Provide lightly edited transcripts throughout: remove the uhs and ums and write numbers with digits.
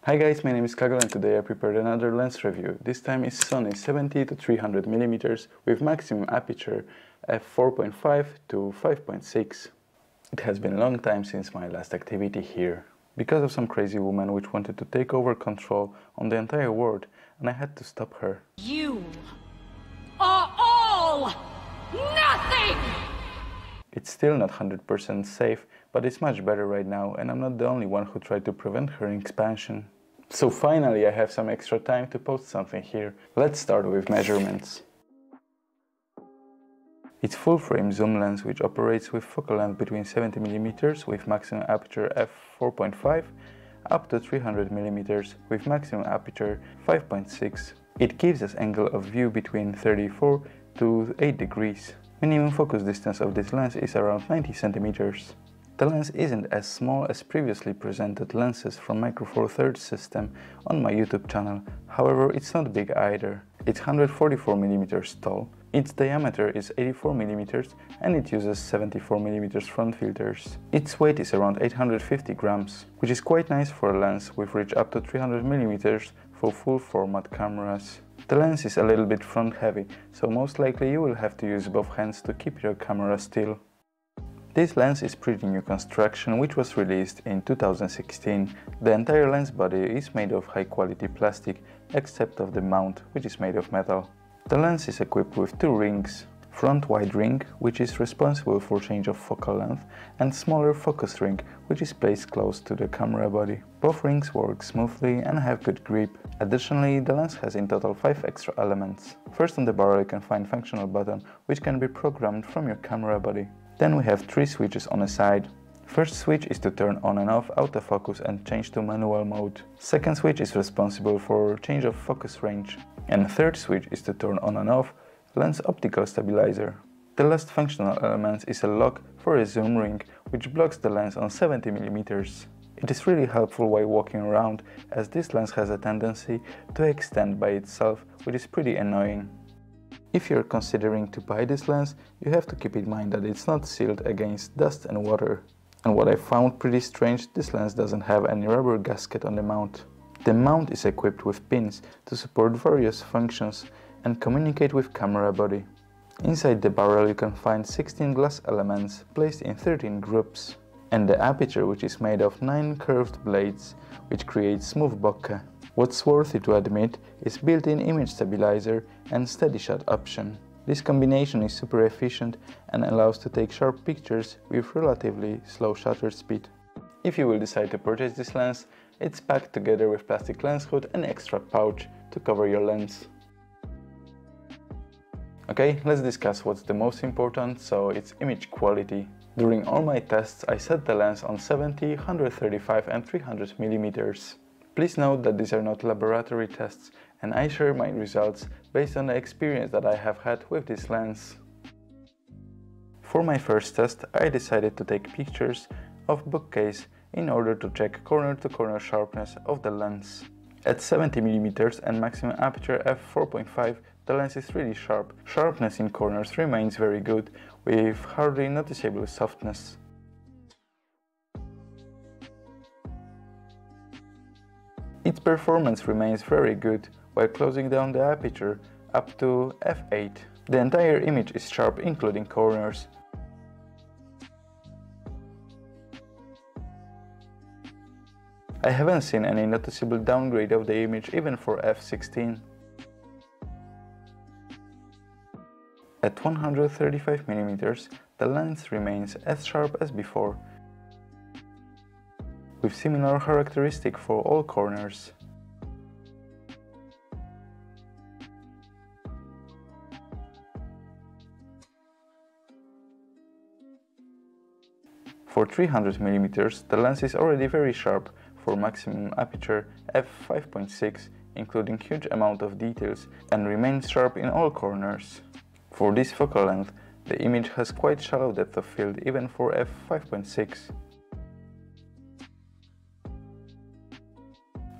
Hi guys, my name is Kagel and today I prepared another lens review. This time is Sony A7III with maximum aperture f4.5-5.6. It has been a long time since my last activity here, because of some crazy woman which wanted to take over control on the entire world, and I had to stop her. You are all nothing! It's still not 100% safe, but it's much better right now, and I'm not the only one who tried to prevent her expansion. So finally I have some extra time to post something here. Let's start with measurements. It's full-frame zoom lens which operates with focal length between 70mm with maximum aperture f4.5 up to 300mm with maximum aperture 5.6. It gives us angle of view between 34 to 8 degrees. Minimum focus distance of this lens is around 90 centimeters. The lens isn't as small as previously presented lenses from Micro Four Thirds system on my YouTube channel, however it's not big either. It's 144mm tall, its diameter is 84mm and it uses 74mm front filters. Its weight is around 850 grams, which is quite nice for a lens with reach up to 300mm for full format cameras. The lens is a little bit front heavy, so most likely you will have to use both hands to keep your camera still. This lens is pretty new construction which was released in 2016. The entire lens body is made of high quality plastic except of the mount which is made of metal. The lens is equipped with two rings. Front wide ring which is responsible for change of focal length and smaller focus ring which is placed close to the camera body. Both rings work smoothly and have good grip. Additionally, the lens has in total 5 extra elements. First on the barrel you can find functional button which can be programmed from your camera body. Then we have 3 switches on the side. First switch is to turn on and off autofocus and change to manual mode. Second switch is responsible for change of focus range. And third switch is to turn on and off lens optical stabilizer. The last functional element is a lock for a zoom ring which blocks the lens on 70mm. It is really helpful while walking around as this lens has a tendency to extend by itself, which is pretty annoying. If you're considering to buy this lens, you have to keep in mind that it's not sealed against dust and water. And what I found pretty strange, this lens doesn't have any rubber gasket on the mount. The mount is equipped with pins to support various functions and communicate with camera body. Inside the barrel you can find 16 glass elements placed in 13 groups. And the aperture which is made of 9 curved blades which create smooth bokeh. What's worthy to admit is built-in image stabilizer and steady shot option. This combination is super efficient and allows to take sharp pictures with relatively slow shutter speed. If you will decide to purchase this lens, it's packed together with plastic lens hood and extra pouch to cover your lens. Okay, let's discuss what's the most important, so it's image quality. During all my tests I set the lens on 70, 135 and 300mm. Please note that these are not laboratory tests and I share my results based on the experience that I have had with this lens. For my first test I decided to take pictures of bookcase in order to check corner-to-corner sharpness of the lens. At 70mm and maximum aperture f4.5 the lens is really sharp. Sharpness in corners remains very good with hardly noticeable softness. Its performance remains very good while closing down the aperture up to f8. The entire image is sharp including corners. I haven't seen any noticeable downgrade of the image even for f16. At 135mm the lens remains as sharp as before, with similar characteristic for all corners. For 300mm the lens is already very sharp for maximum aperture f5.6 including huge amount of details and remains sharp in all corners. For this focal length the image has quite shallow depth of field even for f5.6.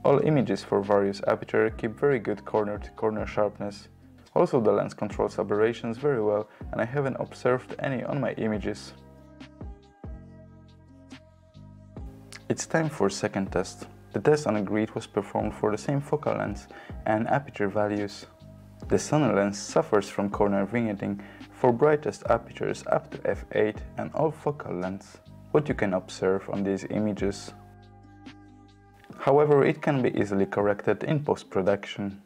All images for various aperture keep very good corner-to-corner sharpness. Also the lens controls aberrations very well and I haven't observed any on my images. It's time for second test. The test on a grid was performed for the same focal length and aperture values. The Sony lens suffers from corner vignetting for brightest apertures up to f8 and all focal lengths, what you can observe on these images. However, it can be easily corrected in post-production.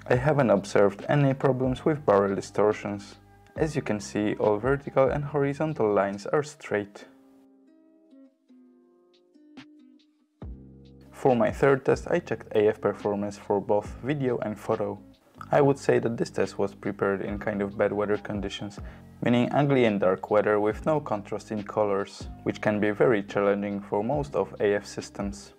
I haven't observed any problems with barrel distortions. As you can see, all vertical and horizontal lines are straight. For my third test, I checked AF performance for both video and photo. I would say that this test was prepared in kind of bad weather conditions, meaning ugly and dark weather with no contrast in colors, which can be very challenging for most of AF systems.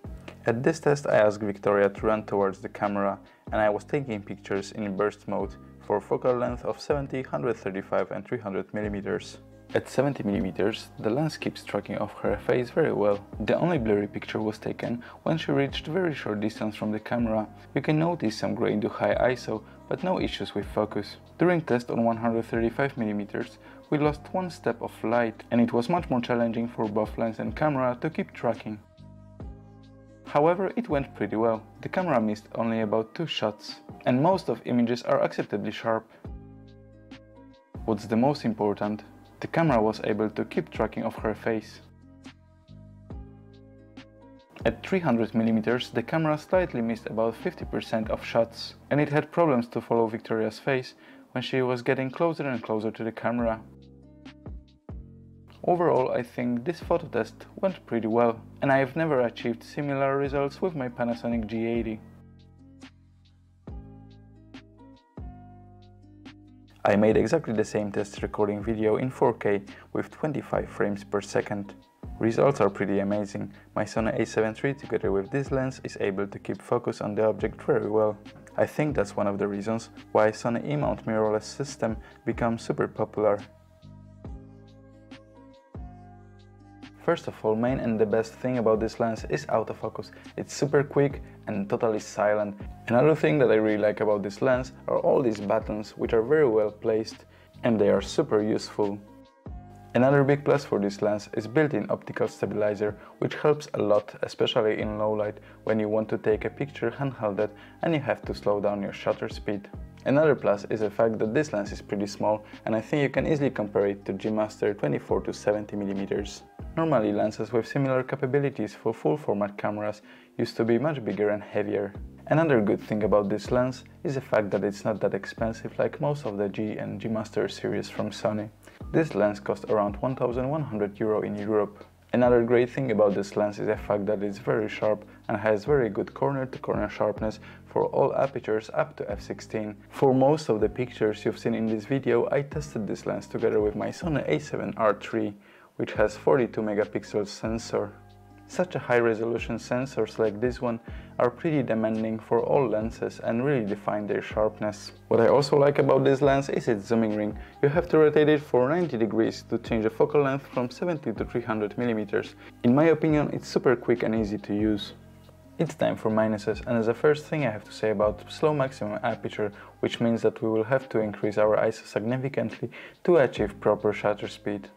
At this test, I asked Victoria to run towards the camera, and I was taking pictures in burst mode for focal length of 70, 135 and 300 mm. At 70 mm, the lens keeps tracking off her face very well. The only blurry picture was taken when she reached very short distance from the camera. You can notice some gray into high ISO, but no issues with focus. During test on 135 mm, we lost one step of light, and it was much more challenging for both lens and camera to keep tracking. However, it went pretty well. The camera missed only about 2 shots, and most of images are acceptably sharp. What's the most important? The camera was able to keep tracking of her face. At 300 mm, the camera slightly missed about 50% of shots, and it had problems to follow Victoria's face when she was getting closer and closer to the camera. Overall, I think this photo test went pretty well, and I have never achieved similar results with my Panasonic G80. I made exactly the same test recording video in 4K with 25 frames per second. Results are pretty amazing. My Sony A7III together with this lens is able to keep focus on the object very well. I think that's one of the reasons why Sony E-mount mirrorless system becomes super popular. First of all, main and the best thing about this lens is autofocus. It's super quick and totally silent. Another thing that I really like about this lens are all these buttons, which are very well placed and they are super useful. Another big plus for this lens is built-in optical stabilizer, which helps a lot, especially in low light when you want to take a picture handheld and you have to slow down your shutter speed. Another plus is the fact that this lens is pretty small, and I think you can easily compare it to G Master 24 to 70 mm. Normally, lenses with similar capabilities for full format cameras used to be much bigger and heavier. Another good thing about this lens is the fact that it's not that expensive like most of the G and G Master series from Sony. This lens costs around 1,100 euro in Europe. Another great thing about this lens is the fact that it's very sharp and has very good corner-to-corner sharpness for all apertures up to f16. For most of the pictures you've seen in this video, I tested this lens together with my Sony A7RIII, which has 42 megapixel sensor. Such a high-resolution sensors like this one are pretty demanding for all lenses and really define their sharpness. What I also like about this lens is its zooming ring. You have to rotate it for 90 degrees to change the focal length from 70 to 300 mm. In my opinion, it's super quick and easy to use. It's time for minuses, and as the first thing I have to say about slow maximum aperture, which means that we will have to increase our ISO significantly to achieve proper shutter speed.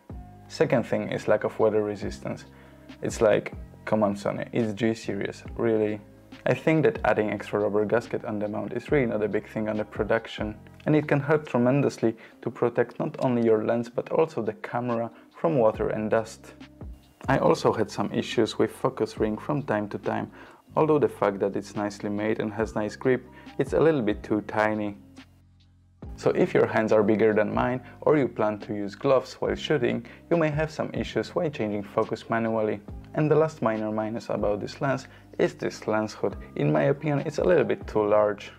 Second thing is lack of weather resistance. It's like, come on Sony, it's G series, really? I think that adding extra rubber gasket on the mount is really not a big thing on the production, and it can help tremendously to protect not only your lens but also the camera from water and dust. I also had some issues with focus ring from time to time, although the fact that it's nicely made and has nice grip, it's a little bit too tiny. So if your hands are bigger than mine or you plan to use gloves while shooting, you may have some issues while changing focus manually. And the last minor minus about this lens is this lens hood. In my opinion, it's a little bit too large.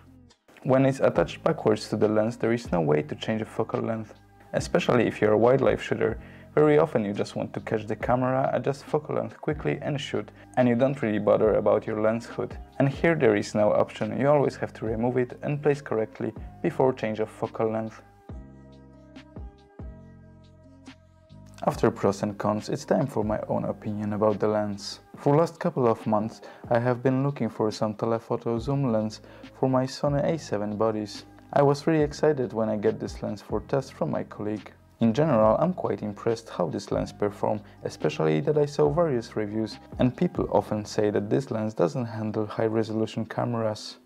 When it's attached backwards to the lens, there is no way to change the focal length. Especially if you're a wildlife shooter, very often you just want to catch the camera, adjust focal length quickly and shoot, and you don't really bother about your lens hood. And here there is no option, you always have to remove it and place correctly before change of focal length. After pros and cons, it's time for my own opinion about the lens. For last couple of months I have been looking for some telephoto zoom lens for my Sony A7 bodies. I was really excited when I get this lens for test from my colleague. In general, I'm quite impressed how this lens performs, especially that I saw various reviews and people often say that this lens doesn't handle high-resolution cameras.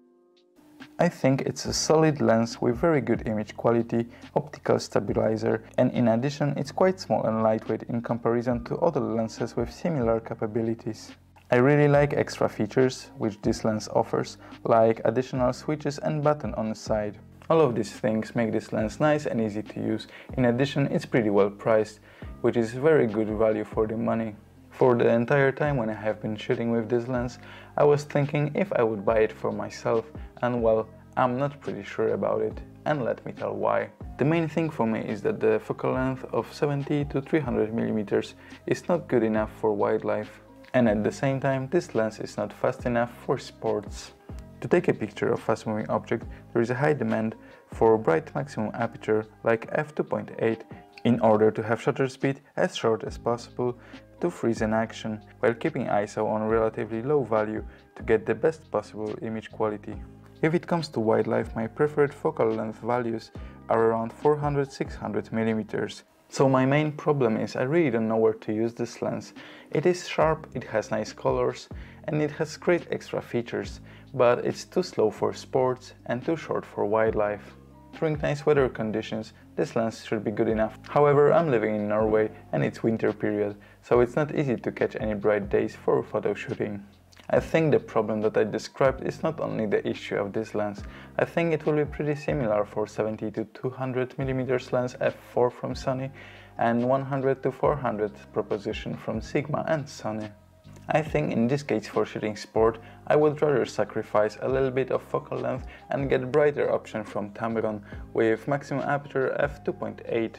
I think it's a solid lens with very good image quality, optical stabilizer, and in addition it's quite small and lightweight in comparison to other lenses with similar capabilities. I really like extra features which this lens offers, like additional switches and button on the side. All of these things make this lens nice and easy to use. In addition, it's pretty well priced, which is very good value for the money. For the entire time when I have been shooting with this lens, I was thinking if I would buy it for myself, and well, I'm not pretty sure about it, and let me tell why. The main thing for me is that the focal length of 70 to 300 mm is not good enough for wildlife, and at the same time this lens is not fast enough for sports. To take a picture of fast-moving object, there is a high demand for bright maximum aperture like f2.8 in order to have shutter speed as short as possible to freeze an action, while keeping ISO on relatively low value to get the best possible image quality. If it comes to wildlife, my preferred focal length values are around 400-600 mm. So my main problem is I really don't know where to use this lens. It is sharp, it has nice colors, and it has great extra features, but it's too slow for sports and too short for wildlife. During nice weather conditions, this lens should be good enough. However, I'm living in Norway and it's winter period, so it's not easy to catch any bright days for photo shooting. I think the problem that I described is not only the issue of this lens. I think it will be pretty similar for 70 to 200 mm lens f4 from Sony and 100 to 400 proposition from Sigma and Sony. I think in this case for shooting sport, I would rather sacrifice a little bit of focal length and get brighter option from Tamron with maximum aperture f2.8.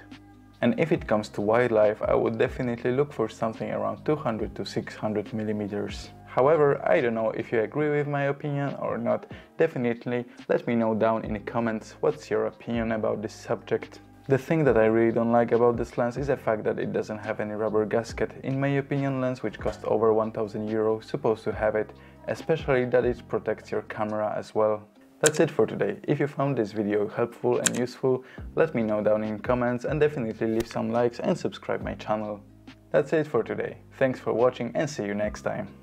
And if it comes to wildlife, I would definitely look for something around 200 to 600 mm. However, I don't know if you agree with my opinion or not. Definitely let me know down in the comments what's your opinion about this subject. The thing that I really don't like about this lens is the fact that it doesn't have any rubber gasket. In my opinion, lens which cost over 1000 euros supposed to have it, especially that it protects your camera as well. That's it for today. If you found this video helpful and useful, let me know down in comments and definitely leave some likes and subscribe my channel. That's it for today. Thanks for watching and see you next time.